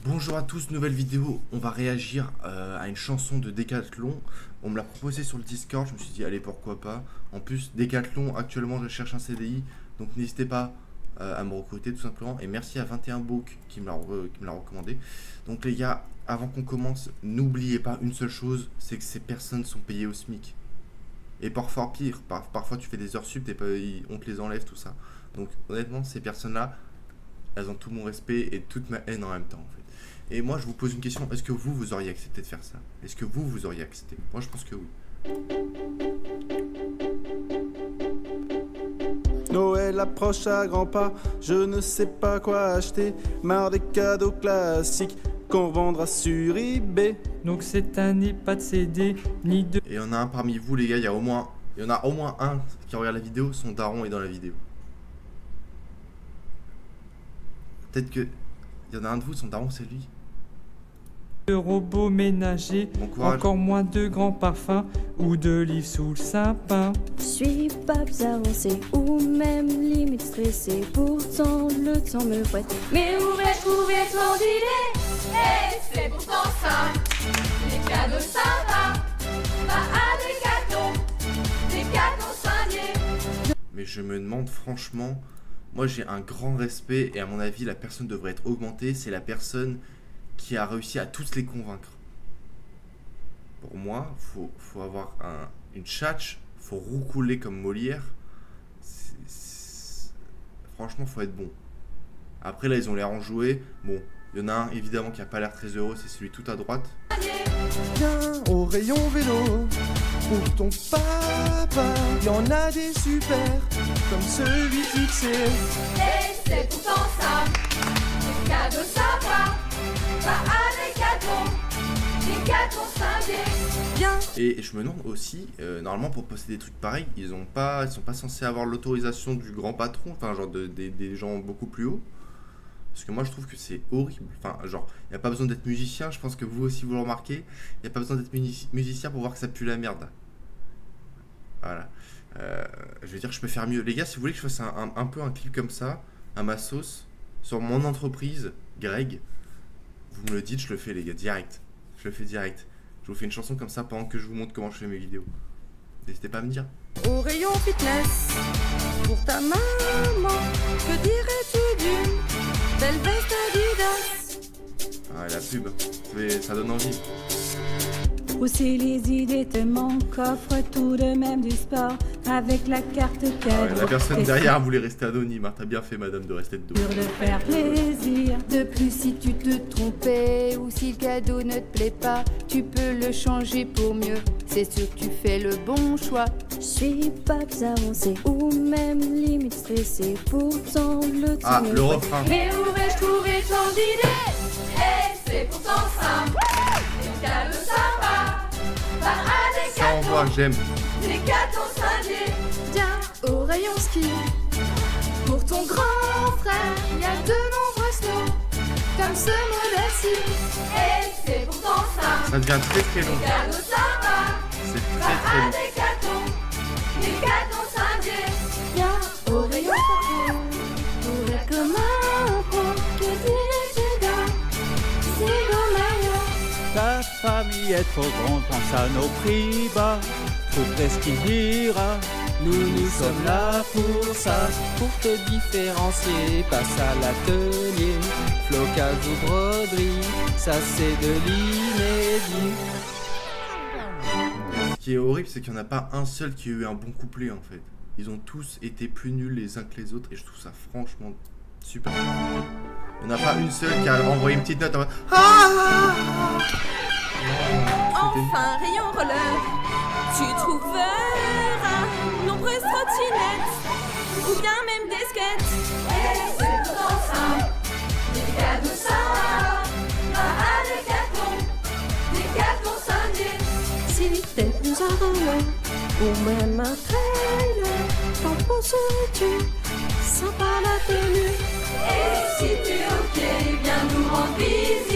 Bonjour à tous, nouvelle vidéo, on va réagir à une chanson de Decathlon. On me l'a proposé sur le Discord, je me suis dit allez pourquoi pas. En plus Decathlon, actuellement je cherche un CDI, donc n'hésitez pas à me recruter tout simplement. Et merci à 21 Book qui me l'a recommandé. Donc les gars, avant qu'on commence, n'oubliez pas une seule chose, c'est que ces personnes sont payées au SMIC. Et parfois pire, parfois tu fais des heures sup, on te les enlève tout ça. Donc honnêtement ces personnes là, elles ont tout mon respect et toute ma haine en même temps en fait. Et moi je vous pose une question, est-ce que vous auriez accepté de faire ça? Est-ce que vous auriez accepté? Moi je pense que oui. Noël approche à grands pas, je ne sais pas quoi acheter. Marre des cadeaux classiques qu'on vendra sur eBay. Donc cette année pas de CD, ni de... Et il y en a un parmi vous les gars, il y en a au moins un qui regarde la vidéo, son daron est dans la vidéo. Peut-être que il y en a un de vous, son daron c'est lui. robots ménagers, Bon courage. encore moins de grands parfums ou de livres sous le sapin. Je suis pas avancé ou même limite stressé. Pourtant le temps me fouette. Mais où vais-je trouver tant d'idées? Et c'est pourtant simple, les cadeaux sympas, va à Decathlon Saint-Dié. Mais je me demande franchement, moi j'ai un grand respect et à mon avis la personne devrait être augmentée, c'est la personne qui a réussi à tous les convaincre. Pour moi, faut avoir une tchatche, faut roucouler comme Molière. Franchement, faut être bon. Après là, ils ont l'air enjoués. Bon, il y en a un évidemment qui a pas l'air très heureux, c'est celui tout à droite. Viens au rayon vélo pour ton papa. Y en a des super comme celui fixé. Et c'est pourtant simple, les cadeaux sympas, va à Decathlon Saint-Dié. Bien. Et je me demande aussi, normalement pour poster des trucs pareils, ils sont pas censés avoir l'autorisation du grand patron, enfin genre des gens beaucoup plus hauts. Parce que moi je trouve que c'est horrible. Enfin genre, il n'y a pas besoin d'être musicien, je pense que vous aussi vous le remarquez. Il n'y a pas besoin d'être musicien pour voir que ça pue la merde. Voilà. Je veux dire, je peux faire mieux. Les gars, si vous voulez que je fasse un peu un clip comme ça, à ma sauce, sur mon entreprise, Greg, vous me le dites, je le fais les gars, direct. Je le fais direct. Je vous fais une chanson comme ça pendant que je vous montre comment je fais mes vidéos. N'hésitez pas à me dire. Au rayon fitness, pour ta maman, que dirais-tu d'une belle veste Adidas? Ah, la pub, ça donne envie. Aussi les idées tellement qu'offre tout de même du sport avec la carte Ah ouais, cadeau. la personne derrière voulait rester anonyme. T'as bien fait, madame, de rester de dos. Sûr de faire plaisir. De plus, si tu te trompais ou si le cadeau ne te plaît pas, tu peux le changer pour mieux. C'est sûr que tu fais le bon choix. Je suis pas avancé ou même limite stressé. Pourtant le temps Ah, me le fouette. refrain. Mais où vais-je trouver tant d'idées? Et c'est pourtant simple, les cadeaux sympas, va à Ça envoie, j'aime. Decathlon Saint-Dié. Viens au rayon ski. Pour ton grand frère, il y a de nombreux snows, comme ce modèle-ci. Et c'est pourtant simple, Ça devient très très long. les cadeaux sympas, C'est va très très à long. Decathlon Saint-Dieu. Viens au rayon photo pour être comme un pro. Que dirais-tu d'un Sigo Maillot? Ta famille est trop grande, pense à nos prix bas. Trop prestigiera, nous sommes là pour ça. Pour te différencier, passe à l'atelier. Flocage ou broderie, ça c'est de l'inédit. Ce qui est horrible, c'est qu'il n'y en a pas un seul qui a eu un bon couplet en fait. Ils ont tous été plus nuls les uns que les autres et je trouve ça franchement super. Il n'y en a pas une seule qui a envoyé une petite note en mode Enfin, rayon roller, tu trouveras nombreuses trottinettes ou bien même des skates. Et c'est pourtant simple, les cadeaux sympas, va à Decathlon Saint-Dié. Si t'es plus un roller ou même un trailer, t'en penses-tu? Sympa la tenue. Et si t'es ok, viens nous rendre visite.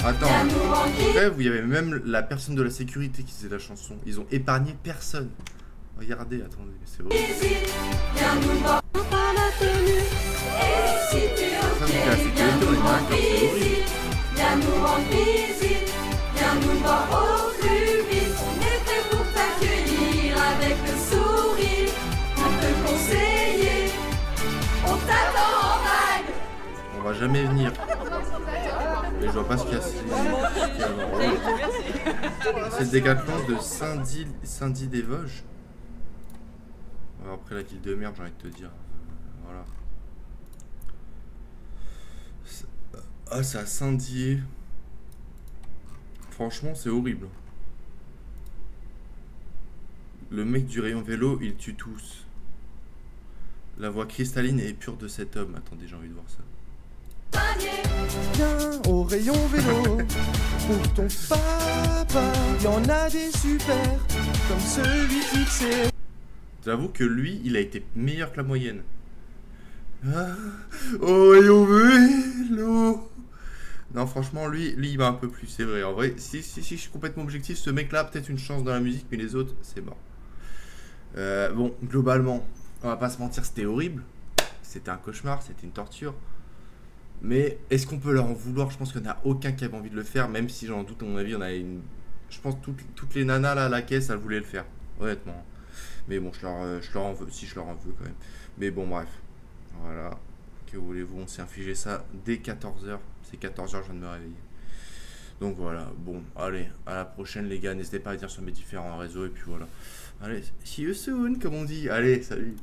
Attends, Viens nous rendre visite. bref, il y avait même la personne de la sécurité qui faisait la chanson. Ils ont épargné personne. Regardez, attendez, mais c'est horrible. Visite, viens nous voir. Sympa la tenue. Et si t'es ok, Ça, c'est la sécurité, on est viens nous d'accord, rendre c'est horrible. visite. Viens nous rendre visite. Viens nous voir au plus vite. On est prêt pour t'accueillir avec le sourire, pour te conseiller. On t'attend en vague. On va jamais venir. Mais je vois pas ce qu'il y a. C'est le Décathlon de Saint-Dié-des-Vosges. Après la ville de merde, j'ai envie de te dire. Voilà. Ah, c'est à Saint-Dié. Franchement, c'est horrible. Le mec du rayon vélo, il tue tous. La voix cristalline et pure de cet homme. Attendez, j'ai envie de voir ça. Viens au rayon vélo pour ton papa. Y en a des super comme celui fixé. J'avoue que lui, il a été meilleur que la moyenne. Ah, au rayon vélo. Non, franchement, lui il m'a un peu plus, c'est vrai. En vrai, si je suis complètement objectif, ce mec-là a peut-être une chance dans la musique, mais les autres, c'est mort. Bon, globalement, on va pas se mentir, c'était horrible. C'était un cauchemar, c'était une torture. Mais est-ce qu'on peut leur en vouloir? Je pense qu'il n'y en a aucun qui avait envie de le faire, même si j'en doute, à mon avis, on a une... Je pense que toutes les nanas là à la caisse, elles voulaient le faire, honnêtement. Mais bon, je leur en veux, si je leur en veux quand même. Mais bon, bref. Voilà. Que voulez-vous, on s'est infligé ça dès 14h. C'est 14h, je viens de me réveiller. Donc voilà, bon, allez, à la prochaine les gars. N'hésitez pas à dire sur mes différents réseaux, et puis voilà. Allez, see you soon, comme on dit. Allez, salut.